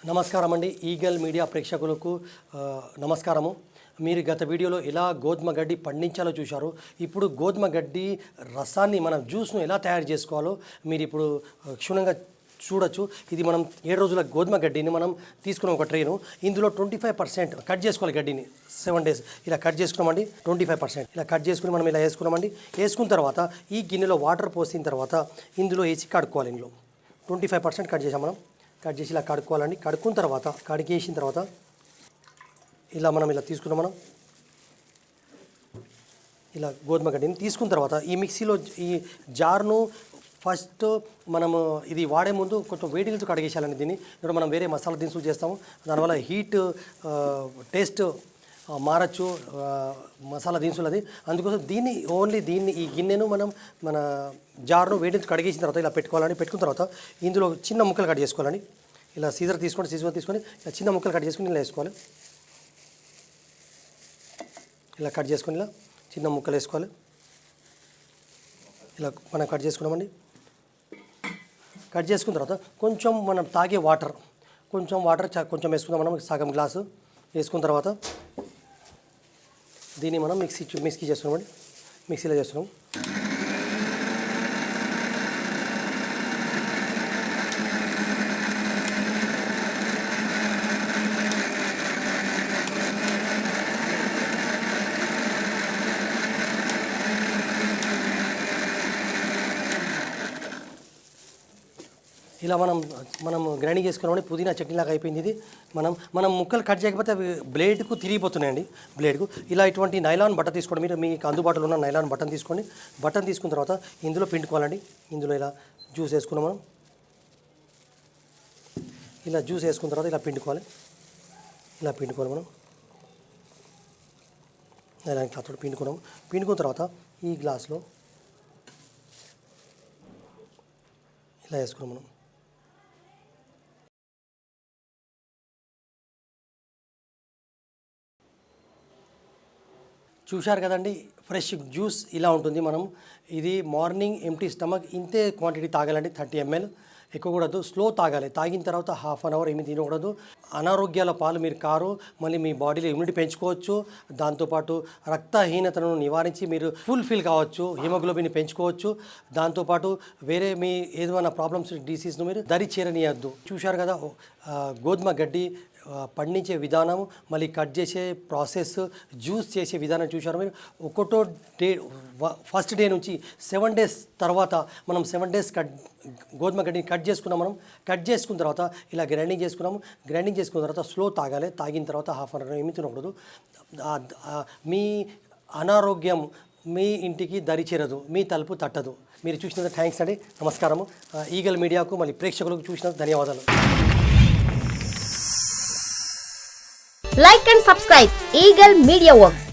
నమస్కారం అండి. Eagle media ప్రేక్షకులకు నమస్కారము. మీరు గత వీడియోలో ఎలా గోధుమ గడ్డి పండించాలో చూశారు. ఇప్పుడు గోధుమ గడ్డి రసాన్ని మనం జ్యూస్ను ఎలా తయారు చేసుకోవాలో మీరు ఇప్పుడు క్షుణ్ణంగా చూడొచ్చు. ఇది మనం 7 రోజుల గోధుమ గడ్డిని మనం తీసుకున్నాం ఒక ట్రైను. ఇందులో 25% కట్ చేసుకోవాలి. గడ్డిని 7 days ఇలా కట్ చేసుకున్నామండి. 25% ఇలా కట్ చేసుకుని మనం ఇలా వేసుకున్నామండి. వేసుకున్న తర్వాత ఈ గిన్నెలో వాటర్ పోసిన తర్వాత ఇందులో వేసి కడుక్కోవాలి. ఇందులో 25% కట్ చేసాం. మనం కట్ చేసి ఇలా కడుక్కోవాలండి. కడుక్కున్న తర్వాత కడిగేసిన తర్వాత ఇలా మనం ఇలా తీసుకున్నాం. మనం ఇలా గోధుమ గడ్డిని తీసుకున్న తర్వాత ఈ మిక్సీలో ఈ జార్ను ఫస్ట్ మనము ఇది వాడే ముందు కొంచెం వేడి నీళ్ళతో కడిగేసాలండి. దీన్ని ఇప్పుడు మనం వేరే మసాలా దినుసులు చేస్తాము. దానివల్ల హీట్ టేస్ట్ మారచ్చు మసాలా దినుసులు అది. అందుకోసం దీన్ని ఈ గిన్నెను మన జార్ను వేడి నీళ్ళతో కడిగేసిన తర్వాత ఇలా పెట్టుకోవాలని. పెట్టుకున్న తర్వాత ఇందులో చిన్న ముక్కలు కట్ చేసుకోవాలండి. ఇలా సీజర్ తీసుకొని ఇలా చిన్న ముక్కలు కట్ చేసుకొని ఇలా వేసుకోవాలి. ఇలా కట్ చేసుకొని ఇలా చిన్న ముక్కలు వేసుకోవాలి. ఇలా మనం కట్ చేసుకున్నామండి. కట్ చేసుకున్న తర్వాత కొంచెం మనం తాగే వాటర్ కొంచెం వేసుకుందాం. మనం సగం గ్లాసు వేసుకున్న తర్వాత దీన్ని మనం మిక్సీ చేస్తున్నామండి. మిక్సీలో చేస్తున్నాం. ఇలా మనం గ్రైండింగ్ చేసుకున్నామని పుదీనా చట్నీలాగా అయిపోయింది. ఇది మనం ముక్కలు కట్ చేయకపోతే అవి బ్లేడ్కు తిరిగిపోతున్నాయండి. బ్లేడ్కు ఇలా ఇటువంటి నైలాన్ బట్ట తీసుకోండి. మీరు మీకు అందుబాటులో ఉన్న నైలాన్ బటన్ తీసుకోండి. బటన్ తీసుకున్న తర్వాత ఇందులో పిండుకోవాలండి. ఇందులో ఇలా జ్యూస్ వేసుకున్నాం. మనం ఇలా జ్యూస్ వేసుకున్న తర్వాత ఇలా పిండుకోవాలి. మనం నైలాన్ క్లాత్ పిండుకున్నాము. పిండుకున్న తర్వాత ఈ గ్లాస్లో ఇలా వేసుకున్నాం. మనం చూశారు కదండి, ఫ్రెష్ జ్యూస్ ఇలా ఉంటుంది. ఇది మార్నింగ్ ఎంప్టీ స్టమక్ ఇంతే క్వాంటిటీ తాగాలండి. 30 ml ఎక్కువ కూడదు. స్లో తాగాలి. తాగిన తర్వాత ½ an hour ఏమి తినకూడదు. అనారోగ్యాల పాలు మీరు కారు. మళ్ళీ మీ బాడీలో ఇమ్యూనిటీ పెంచుకోవచ్చు. దాంతోపాటు రక్తహీనతను నివారించి మీరు ఫుల్ఫిల్ కావచ్చు. హిమోగ్లోబిన్ పెంచుకోవచ్చు. దాంతోపాటు వేరే మీ ఏదైనా ప్రాబ్లమ్స్ డిసీజ్ను మీరు దరి చేరనీయద్దు. చూశారు కదా గోధుమ గడ్డి పండించే విధానం, మళ్ళీ కట్ చేసే ప్రాసెస్, జ్యూస్ చేసే విధానం చూశారు మీరు. ఒక్కటో డే ఫస్ట్ డే నుంచి 7 days తర్వాత మనం 7 days గోధుమ గడ్డిని కట్ చేసుకున్నాం. మనం కట్ చేసుకున్న తర్వాత ఇలా గ్రైండింగ్ చేసుకున్నాము. గ్రైండింగ్ చేసుకున్న తర్వాత స్లో తాగాలి. తాగిన తర్వాత ½ an hour ఏమి తినకూడదు. మీ అనారోగ్యం మీ ఇంటికి దరి చేరదు, మీ తలుపు తట్టదు. మీరు చూసినందుకు థ్యాంక్స్ అండి. నమస్కారము. ఈగల్ మీడియాకు మళ్ళీ ప్రేక్షకులకు చూసినందుకు ధన్యవాదాలు. Like and subscribe Eagle Media Works.